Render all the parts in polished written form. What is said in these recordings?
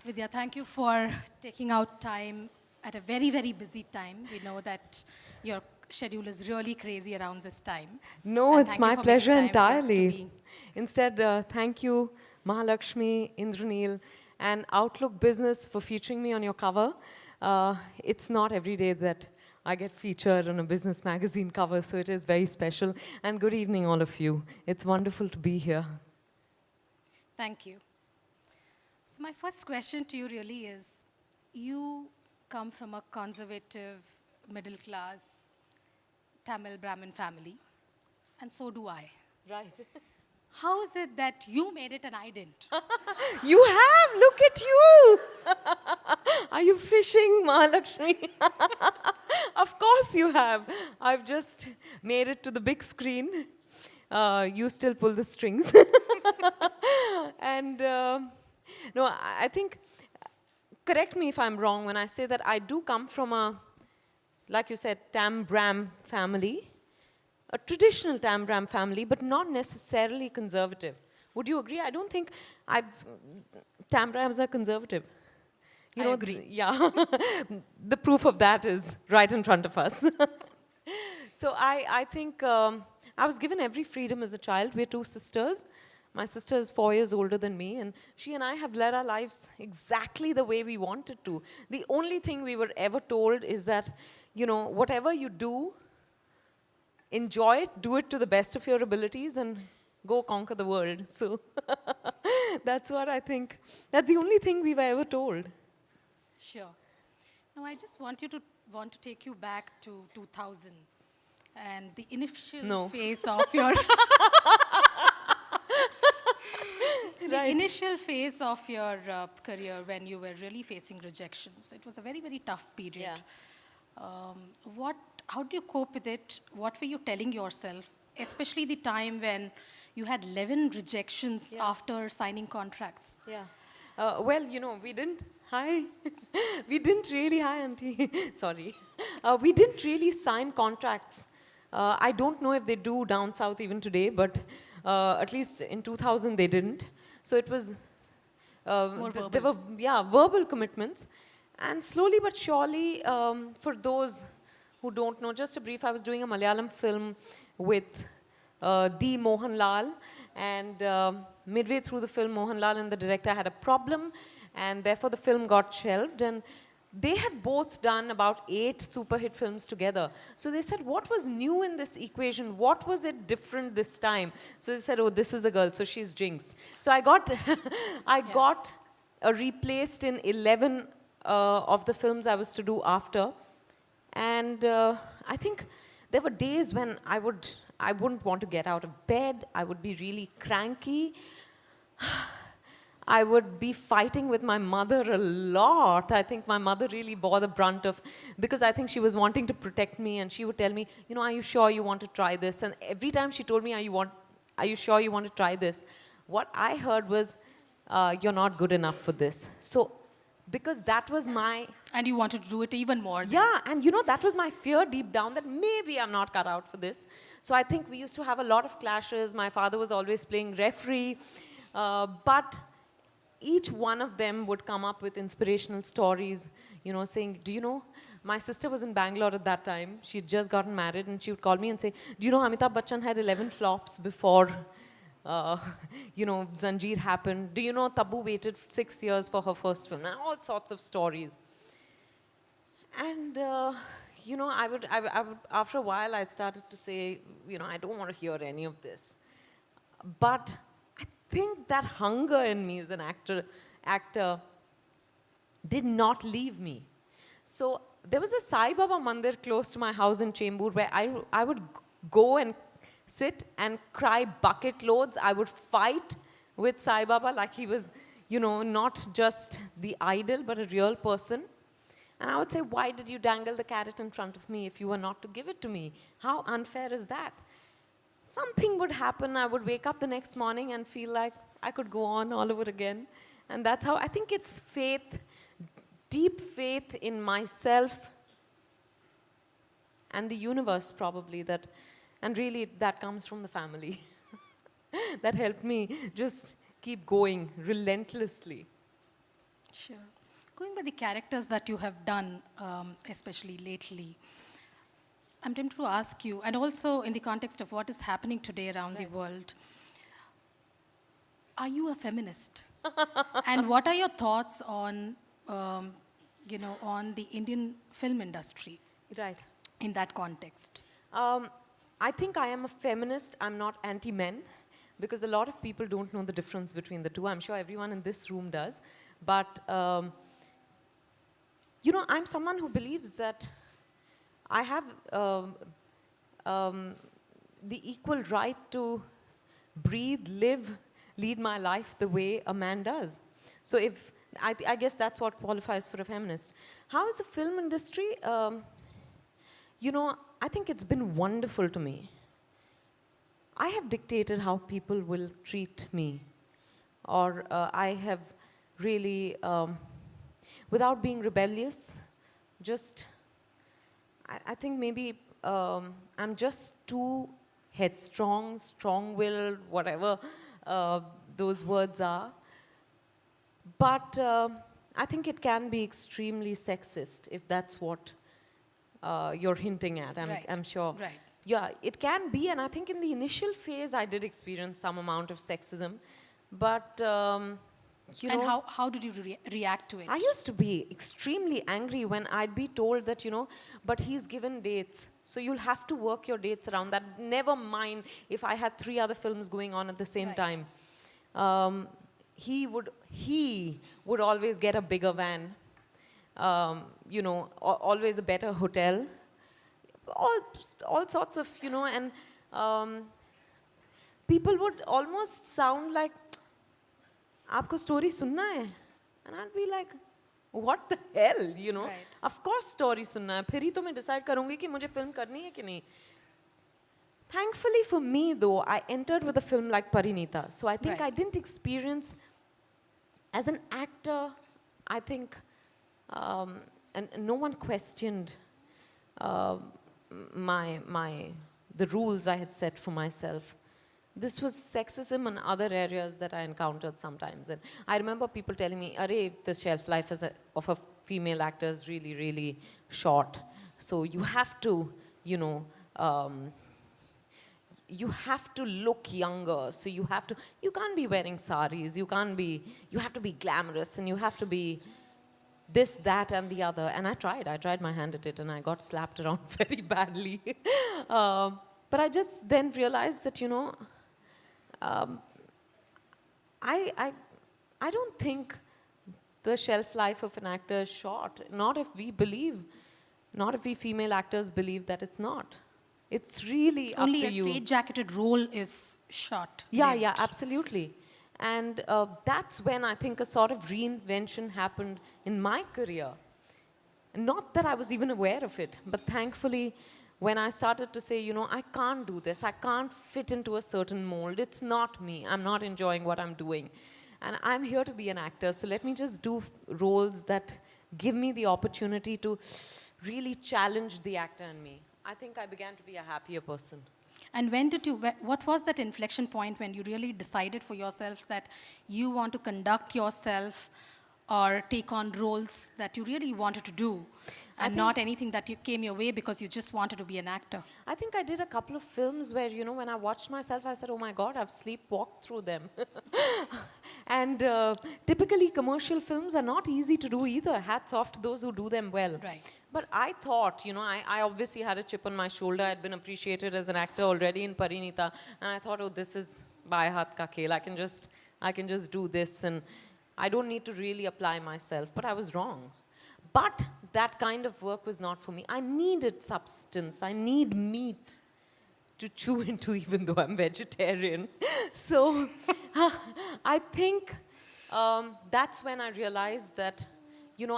Vidya, thank you for taking out time at a very, very busy time. We know that your schedule is really crazy around this time. No, And it's thank you my for making pleasure time to entirely. be. Instead, thank you, Mahalakshmi, Indraneel, and Outlook Business for featuring me on your cover. It's not every day that I get featured on a business magazine cover, so it is very special. And good evening, all of you. It's wonderful to be here. Thank you. So my first question to you really is, you come from a conservative, middle class, Tamil Brahmin family, and so do I. Right. How is it that you made it and I didn't? You have, look at you. Are you fishing, Mahalakshmi? Of course you have. I've just made it to the big screen. You still pull the strings. And no, I think, correct me if I'm wrong when I say that I do come from a, like you said, Tam Bram family, a traditional Tam Bram family, but not necessarily conservative. Would you agree? I don't think Tam Brams are conservative. I agree. Yeah. The proof of that is right in front of us. So I think I was given every freedom as a child. We're two sisters. My sister is 4 years older than me, and she and I have led our lives exactly the way we wanted to. The only thing we were ever told is that, whatever you do, enjoy it, do it to the best of your abilities, and go conquer the world. So that's what I think. That's the only thing we were ever told. Sure. Now, I just want to take you back to 2000 and the initial phase of your the initial phase of your career when you were really facing rejections. It was a very, very tough period. Yeah. How do you cope with it? What were you telling yourself, especially the time when you had 11 rejections after signing contracts? Yeah. Well, we didn't. Hi. We didn't really. Hi, Auntie. Sorry. We didn't really sign contracts. I don't know if they do down south even today, but at least in 2000 they didn't. So it was. There were verbal commitments, and slowly but surely, for those who don't know, just a brief. I was doing a Malayalam film with the Mohanlal, and midway through the film, Mohanlal and the director had a problem, and therefore the film got shelved. And they had both done about 8 super hit films together. So they said, what was new in this equation? What was it different this time? So they said, oh, this is a girl, so she's jinxed. So I got, got replaced in 11 of the films I was to do after. And I think there were days when I wouldn't want to get out of bed. I would be really cranky. I would be fighting with my mother a lot. I think my mother really bore the brunt of, because I think she was wanting to protect me, and she would tell me, are you sure you want to try this? And every time she told me, are you sure you want to try this? What I heard was, you're not good enough for this. So, because that was my... And you wanted to do it even more. Yeah, and that was my fear deep down, that maybe I'm not cut out for this. So I think we used to have a lot of clashes. My father was always playing referee. But each one of them would come up with inspirational stories, saying, do you know, my sister was in Bangalore at that time. She'd just gotten married, and she would call me and say, do you know Amitabh Bachchan had 11 flops before, Zanjeer happened? Do you know Tabu waited 6 years for her first film? And all sorts of stories. And, I would, after a while, I started to say, I don't want to hear any of this. But I think that hunger in me as an actor did not leave me. So there was a Sai Baba mandir close to my house in Chembur where I would go and sit and cry bucket loads. I would fight with Sai Baba like he was, not just the idol, but a real person. And I would say, why did you dangle the carrot in front of me if you were not to give it to me? How unfair is that? Something would happen. I would wake up the next morning and feel like I could go on all over again. And that's how I think it's faith, deep faith in myself and the universe probably, and really that comes from the family. That helped me just keep going relentlessly. Sure. Going by the characters that you have done, especially lately, I'm tempted to ask you, and also in the context of what is happening today around the world, are you a feminist? And what are your thoughts on, on the Indian film industry Right. in that context? I think I am a feminist. I'm not anti-men because a lot of people don't know the difference between the two. I'm sure everyone in this room does. But, I'm someone who believes that I have the equal right to breathe, live, lead my life the way a man does. So if, I guess that's what qualifies for a feminist. How is the film industry? I think it's been wonderful to me. I have dictated how people will treat me. Or I have really, without being rebellious, just, I think maybe I'm just too headstrong, strong-willed, whatever those words are. But I think it can be extremely sexist if that's what you're hinting at, I'm sure. Right. Yeah, it can be, and I think in the initial phase I did experience some amount of sexism, but And how did you react to it? I used to be extremely angry when I'd be told that, but he's given dates, so you'll have to work your dates around that. Never mind if I had 3 other films going on at the same time. He would always get a bigger van, always a better hotel, all sorts of, and people would almost sound like, aapko story sunna hai? And I'd be like, what the hell, Right. Of course story sunna hai, phir hi to main decide karungi ki mujhe film karni hai ki nahi. Thankfully for me though, I entered with a film like Parinita, so I think Right. I didn't experience, as an actor, I think, and no one questioned the rules I had set for myself. This was sexism in other areas that I encountered sometimes. And I remember people telling me, "Arey, the shelf life of a female actor is really, really short. So you have to, you have to look younger. So you can't be wearing saris, you have to be glamorous, and you have to be this, that, and the other." And I tried my hand at it, and I got slapped around very badly. But I just then realized that, I don't think the shelf life of an actor is short. Not if we female actors believe that it's not. It's really up to you. Only a straight-jacketed role is short. Yeah, absolutely. And that's when I think a sort of reinvention happened in my career. Not that I was even aware of it, but thankfully, when I started to say, I can't do this, I can't fit into a certain mold, it's not me, I'm not enjoying what I'm doing. And I'm here to be an actor, so let me just do roles that give me the opportunity to really challenge the actor in me. I think I began to be a happier person. And what was that inflection point when you really decided for yourself that you want to conduct yourself or take on roles that you really wanted to do and not anything that came your way because you just wanted to be an actor? I think I did a couple of films where, when I watched myself, I said, oh my God, I've sleepwalked through them. And typically commercial films are not easy to do either. Hats off to those who do them well. Right. But I thought, I obviously had a chip on my shoulder. I'd been appreciated as an actor already in Parinita. And I thought, oh, this is bhai haath ka khel. I can just do this, and I don't need to really apply myself. But I was wrong. But that kind of work was not for me. I needed substance. I need meat to chew into, even though I'm vegetarian. So I think that's when I realized that,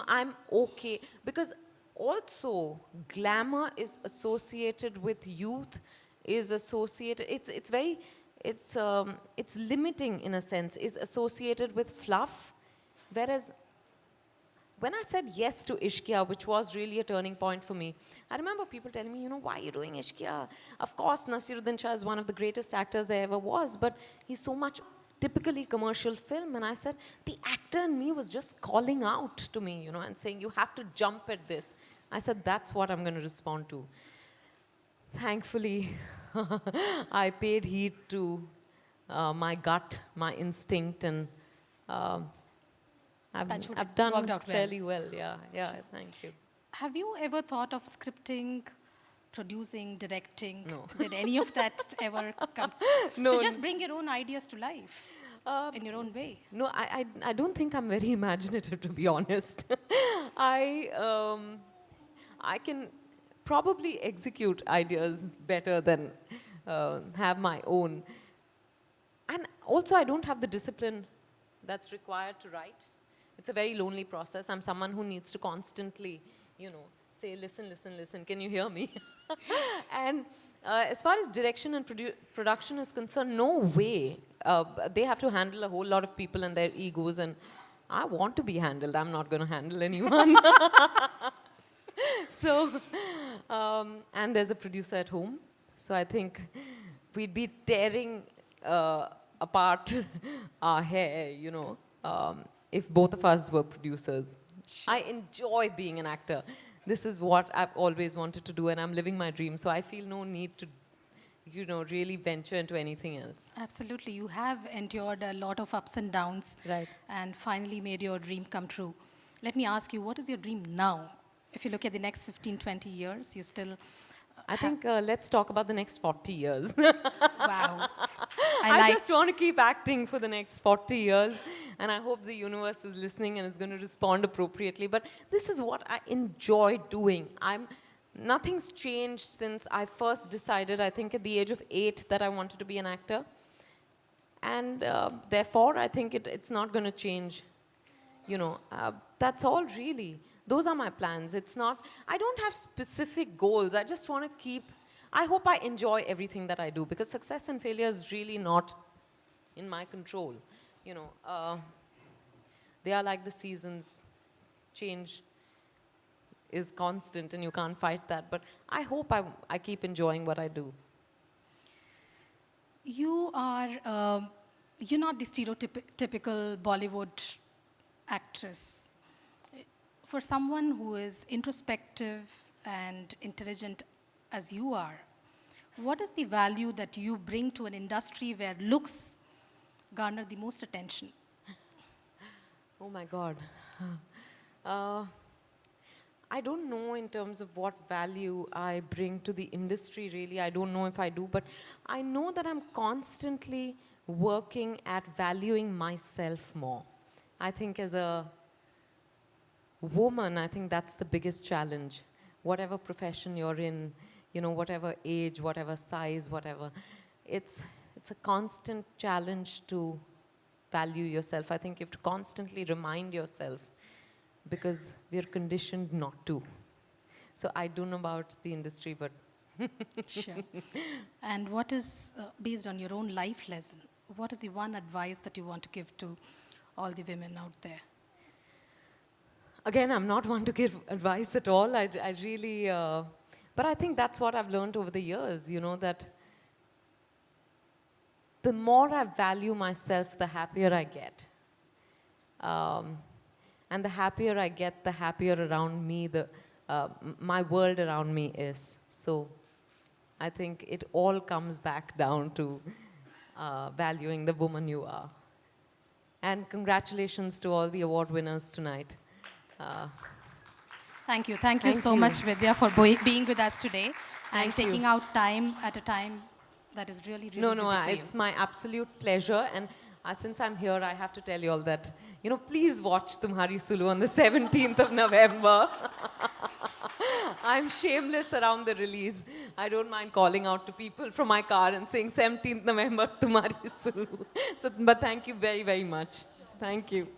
I'm okay. Because also, glamour is associated with youth, it's limiting in a sense, is associated with fluff. Whereas when I said yes to Ishqiya, which was really a turning point for me, I remember people telling me, why are you doing Ishqiya? Of course, Nasiruddin Shah is one of the greatest actors there ever was, but he's so much typically commercial film. And I said, the actor in me was just calling out to me, you know, and saying, you have to jump at this. I said, that's what I'm going to respond to. Thankfully, I paid heed to my gut, my instinct, and Touch wood, I've it done worked out well. fairly well. Yeah, yeah, thank you. Have you ever thought of scripting, producing, directing? No. Did any of that ever come? No. To just bring your own ideas to life in your own way. No, I don't think I'm very imaginative, to be honest. I can probably execute ideas better than have my own. And also, I don't have the discipline that's required to write. It's a very lonely process. I'm someone who needs to constantly, you know, say, listen, listen, listen, can you hear me? And as far as direction and production is concerned, no way. They have to handle a whole lot of people and their egos, and I want to be handled. I'm not going to handle anyone. So, and there's a producer at home. So I think we'd be tearing apart our hair, you know, if both of us were producers. Sure. I enjoy being an actor. This is what I've always wanted to do, and I'm living my dream. So I feel no need to, you know, really venture into anything else. Absolutely. You have endured a lot of ups and downs Right. and finally made your dream come true. Let me ask you, what is your dream now? If you look at the next 15, 20 years, you still... I think let's talk about the next 40 years. Wow. I just want to keep acting for the next 40 years, and I hope the universe is listening and is going to respond appropriately. But this is what I enjoy doing. Nothing's changed since I first decided, I think at the age of 8, that I wanted to be an actor. And therefore, I think it's not going to change. You know, that's all really. Those are my plans. It's not, I don't have specific goals. I just want to keep, I hope I enjoy everything that I do, because success and failure is really not in my control. You know, they are like the seasons. Change is constant and you can't fight that. But I hope I keep enjoying what I do. You are, you're not the stereotypical Bollywood actress. For someone who is introspective and intelligent as you are, what is the value that you bring to an industry where looks garner the most attention? Oh my God. I don't know in terms of what value I bring to the industry, really. I don't know if I do, but I know that I'm constantly working at valuing myself more. I think as a woman, I think that's the biggest challenge. Whatever profession you're in, you know, whatever age, whatever size, whatever, it's a constant challenge to value yourself. I think you have to constantly remind yourself, because we're conditioned not to. So I don't know about the industry, but... Sure. And what is, based on your own life lesson, what is the one advice that you want to give to all the women out there? Again, I'm not one to give advice at all. I really, but I think that's what I've learned over the years, you know, that the more I value myself, the happier I get. And the happier I get, the happier around me, my world around me is. So I think it all comes back down to valuing the woman you are. And congratulations to all the award winners tonight. Thank you. Thank you so much, Vidya, for being with us today and Thank you. taking out time at a time that is really, really busy for it's you. my absolute pleasure. And since I'm here, I have to tell you all that, you know, please watch Tumhari Sulu on the 17th of November. I'm shameless around the release. I don't mind calling out to people from my car and saying 17th November, Tumhari Sulu. So, but thank you very, very much. Thank you.